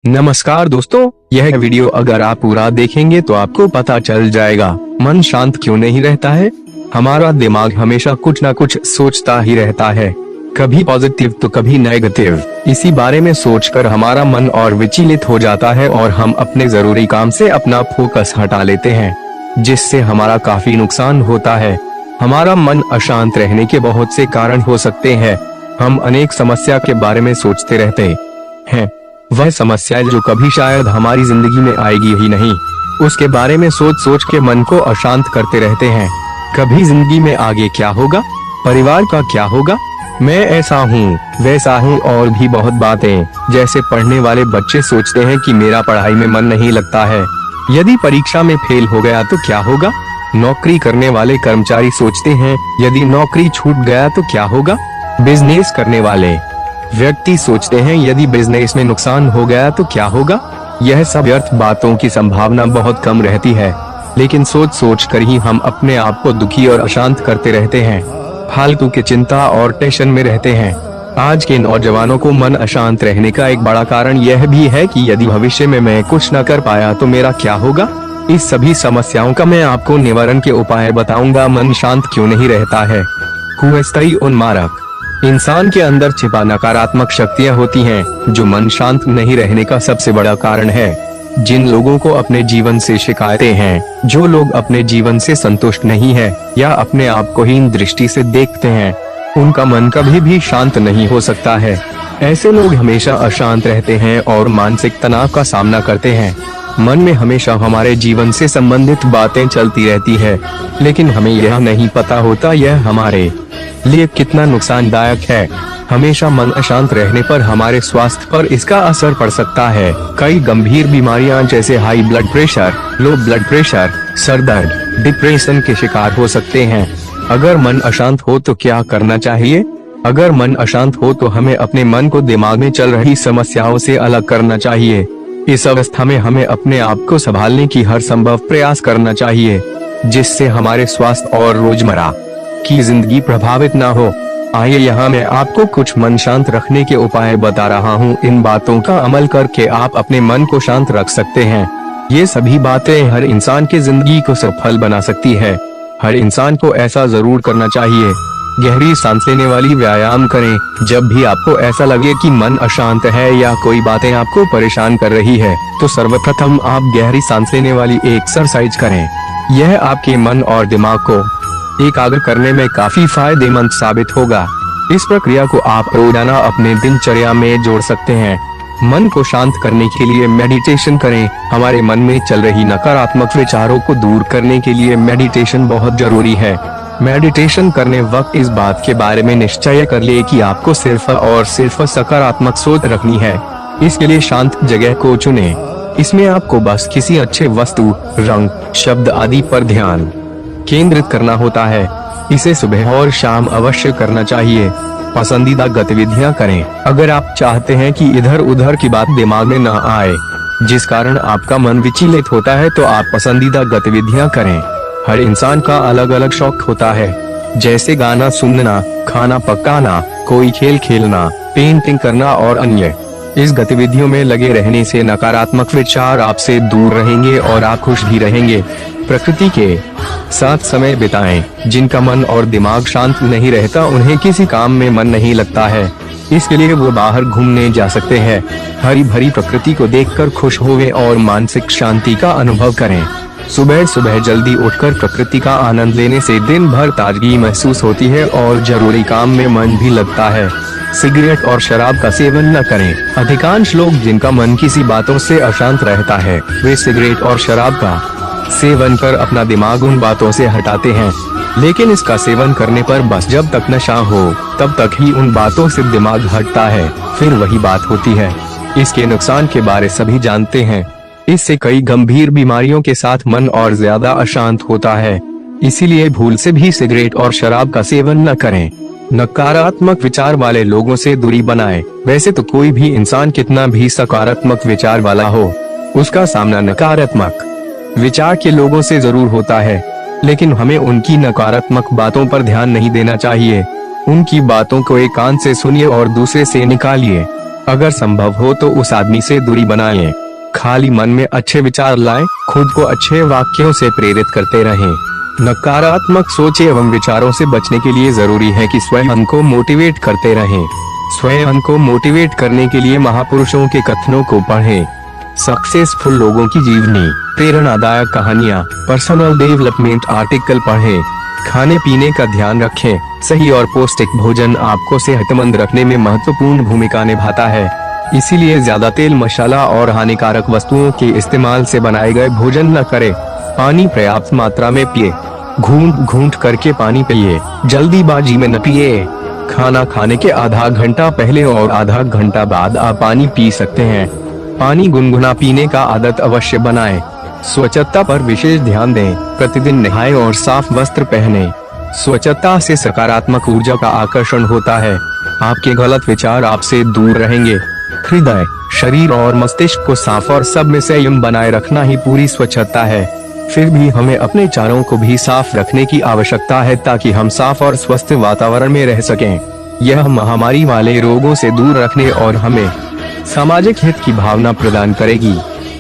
नमस्कार दोस्तों, यह वीडियो अगर आप पूरा देखेंगे तो आपको पता चल जाएगा मन शांत क्यों नहीं रहता है। हमारा दिमाग हमेशा कुछ न कुछ सोचता ही रहता है, कभी पॉजिटिव तो कभी नेगेटिव। इसी बारे में सोचकर हमारा मन और विचलित हो जाता है और हम अपने जरूरी काम से अपना फोकस हटा लेते हैं, जिससे हमारा काफी नुकसान होता है। हमारा मन अशांत रहने के बहुत से कारण हो सकते हैं। हम अनेक समस्या के बारे में सोचते रहते हैं, वह समस्या जो कभी शायद हमारी जिंदगी में आएगी ही नहीं, उसके बारे में सोच सोच के मन को अशांत करते रहते हैं। कभी जिंदगी में आगे क्या होगा, परिवार का क्या होगा, मैं ऐसा हूँ वैसा हूँ और भी बहुत बातें। जैसे पढ़ने वाले बच्चे सोचते हैं कि मेरा पढ़ाई में मन नहीं लगता है, यदि परीक्षा में फेल हो गया तो क्या होगा। नौकरी करने वाले कर्मचारी सोचते हैं यदि नौकरी छूट गया तो क्या होगा। बिजनेस करने वाले व्यक्ति सोचते हैं यदि बिजनेस में नुकसान हो गया तो क्या होगा। यह सब व्यर्थ बातों की संभावना बहुत कम रहती है, लेकिन सोच सोच कर ही हम अपने आप को दुखी और अशांत करते रहते हैं, फालतू की चिंता और टेंशन में रहते हैं। आज के नौजवानों को मन अशांत रहने का एक बड़ा कारण यह भी है कि यदि भविष्य में मैं कुछ न कर पाया तो मेरा क्या होगा। इस सभी समस्याओं का मैं आपको निवारण के उपाय बताऊंगा। मन शांत क्यों नहीं रहता है। कुस्थायी उन्मारक इंसान के अंदर छिपा नकारात्मक शक्तियां होती हैं, जो मन शांत नहीं रहने का सबसे बड़ा कारण है। जिन लोगों को अपने जीवन से शिकायतें हैं, जो लोग अपने जीवन से संतुष्ट नहीं है या अपने आप को हीन दृष्टि से देखते हैं, उनका मन कभी भी शांत नहीं हो सकता है। ऐसे लोग हमेशा अशांत रहते हैं और मानसिक तनाव का सामना करते हैं। मन में हमेशा हमारे जीवन से संबंधित बातें चलती रहती है, लेकिन हमें यह नहीं पता होता यह हमारे लिए कितना नुकसानदायक है। हमेशा मन अशांत रहने पर हमारे स्वास्थ्य पर इसका असर पड़ सकता है। कई गंभीर बीमारियां जैसे high blood pressure, low blood pressure, sir दर्द, डिप्रेशन के शिकार हो सकते हैं। अगर मन अशांत हो तो क्या करना चाहिए। अगर मन अशांत हो तो हमें अपने मन को दिमाग में चल रही समस्याओं से अलग करना चाहिए। इस अवस्था में हमें अपने आप को संभालने की हर संभव प्रयास करना चाहिए, जिससे हमारे स्वास्थ्य और रोजमर्रा की जिंदगी प्रभावित न हो। आइए यहाँ मैं आपको कुछ मन शांत रखने के उपाय बता रहा हूँ। इन बातों का अमल करके आप अपने मन को शांत रख सकते हैं। ये सभी बातें हर इंसान की जिंदगी को सफल बना सकती है। हर इंसान को ऐसा जरूर करना चाहिए। गहरी सांस लेने वाली व्यायाम करें। जब भी आपको ऐसा लगे कि मन अशांत है या कोई बातें आपको परेशान कर रही है, तो सर्वप्रथम आप गहरी सांस लेने वाली एक्सरसाइज करें। यह आपके मन और दिमाग को एकाग्र करने में काफी फायदेमंद साबित होगा। इस प्रक्रिया को आप रोजाना अपने दिनचर्या में जोड़ सकते हैं। मन को शांत करने के लिए मेडिटेशन करें। हमारे मन में चल रही नकारात्मक विचारों को दूर करने के लिए मेडिटेशन बहुत जरूरी है। मेडिटेशन करने वक्त इस बात के बारे में निश्चय कर ले कि आपको सिर्फ और सिर्फ सकारात्मक सोच रखनी है। इसके लिए शांत जगह को चुनें। इसमें आपको बस किसी अच्छे वस्तु, रंग, शब्द आदि पर ध्यान केंद्रित करना होता है। इसे सुबह और शाम अवश्य करना चाहिए। पसंदीदा गतिविधियां करें। अगर आप चाहते हैं कि इधर उधर की बात दिमाग में न आए, जिस कारण आपका मन विचलित होता है, तो आप पसंदीदा गतिविधियां करें। हर इंसान का अलग अलग शौक होता है, जैसे गाना सुनना, खाना पकाना, कोई खेल खेलना, पेंटिंग करना और अन्य। इस गतिविधियों में लगे रहने से नकारात्मक विचार आपसे दूर रहेंगे और आप खुश भी रहेंगे। प्रकृति के साथ समय बिताएं। जिनका मन और दिमाग शांत नहीं रहता, उन्हें किसी काम में मन नहीं लगता है। इसके लिए वो बाहर घूमने जा सकते हैं। हरी भरी प्रकृति को देखकर खुश होवें और मानसिक शांति का अनुभव करें। सुबह सुबह जल्दी उठकर प्रकृति का आनंद लेने से दिन भर ताजगी महसूस होती है और जरूरी काम में मन भी लगता है। सिगरेट और शराब का सेवन न करें। अधिकांश लोग जिनका मन किसी बातों से अशांत रहता है, वे सिगरेट और शराब का सेवन कर अपना दिमाग उन बातों से हटाते हैं, लेकिन इसका सेवन करने पर बस जब तक नशा हो तब तक ही उन बातों से दिमाग हटता है, फिर वही बात होती है। इसके नुकसान के बारे सभी जानते हैं। इससे कई गंभीर बीमारियों के साथ मन और ज्यादा अशांत होता है। इसीलिए भूल से भी सिगरेट और शराब का सेवन न करें। नकारात्मक विचार वाले लोगों से दूरी बनाएं। वैसे तो कोई भी इंसान कितना भी सकारात्मक विचार वाला हो, उसका सामना नकारात्मक विचार के लोगों से जरूर होता है, लेकिन हमें उनकी नकारात्मक बातों पर ध्यान नहीं देना चाहिए। उनकी बातों को एक कान से सुनिए और दूसरे से निकालिए। अगर संभव हो तो उस आदमी से दूरी बनाएं। खाली मन में अच्छे विचार लाएं, खुद को अच्छे वाक्यों से प्रेरित करते रहें। नकारात्मक सोच एवं विचारों से बचने के लिए जरूरी है कि स्वयं को मोटिवेट करते रहें। स्वयं को मोटिवेट करने के लिए महापुरुषों के कथनों को पढ़ें। सक्सेसफुल लोगों की जीवनी, प्रेरणादायक कहानियाँ, पर्सनल डेवलपमेंट आर्टिकल पढ़ें। खाने पीने का ध्यान रखें। सही और पौष्टिक भोजन आपको सेहतमंद रखने में महत्वपूर्ण भूमिका निभाता है। इसीलिए ज्यादा तेल, मसाला और हानिकारक वस्तुओं के इस्तेमाल से बनाए गए भोजन न करें। पानी पर्याप्त मात्रा में पिए। घूंट घूंट करके पानी पिए, जल्दीबाजी में न पिए। खाना खाने के आधा घंटा पहले और आधा घंटा बाद आप पानी पी सकते हैं। पानी गुनगुना पीने का आदत अवश्य बनाएं। स्वच्छता पर विशेष ध्यान दें। प्रतिदिन नहाएं और साफ वस्त्र पहनें। स्वच्छता से सकारात्मक ऊर्जा का आकर्षण होता है। आपके गलत विचार आपसे दूर रहेंगे। हृदय, शरीर और मस्तिष्क को साफ और सब में संयम बनाए रखना ही पूरी स्वच्छता है। फिर भी हमें अपने चारों को भी साफ रखने की आवश्यकता है ताकि हम साफ और स्वस्थ वातावरण में रह सकें। यह महामारी वाले रोगों से दूर रखने और हमें सामाजिक हित की भावना प्रदान करेगी।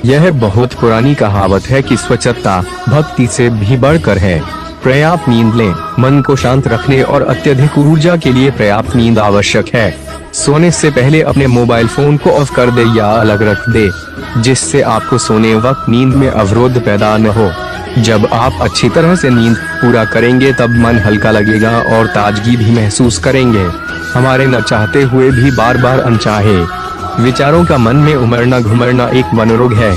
यह बहुत पुरानी कहावत है कि स्वच्छता भक्ति से भी बढ़कर है। पर्याप्त नींद लें। मन को शांत रखने और अत्यधिक ऊर्जा के लिए पर्याप्त नींद आवश्यक है। सोने से पहले अपने मोबाइल फोन को ऑफ कर दे या अलग रख दे, जिससे आपको सोने वक्त नींद में अवरोध पैदा न हो। जब आप अच्छी तरह से नींद पूरा करेंगे तब मन हल्का लगेगा और ताजगी भी महसूस करेंगे। हमारे न चाहते हुए भी बार बार अनचाहे विचारों का मन में उमड़ना घुमड़ना एक मनोरोग है।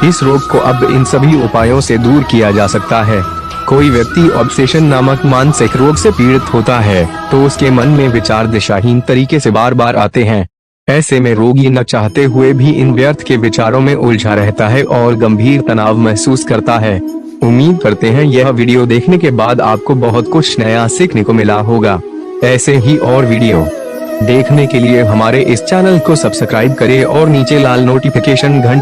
इस रोग को अब इन सभी उपायों से दूर किया जा सकता है। कोई व्यक्ति ऑब्सेशन नामक मानसिक रोग से पीड़ित होता है तो उसके मन में विचार दिशाहीन तरीके से बार बार आते हैं। ऐसे में रोगी न चाहते हुए भी इन व्यर्थ के विचारों में उलझा रहता है और गंभीर तनाव महसूस करता है। उम्मीद करते हैं यह वीडियो देखने के बाद आपको बहुत कुछ नया सीखने को मिला होगा। ऐसे ही और वीडियो देखने के लिए हमारे इस चैनल को सब्सक्राइब करें और नीचे लाल नोटिफिकेशन घंटी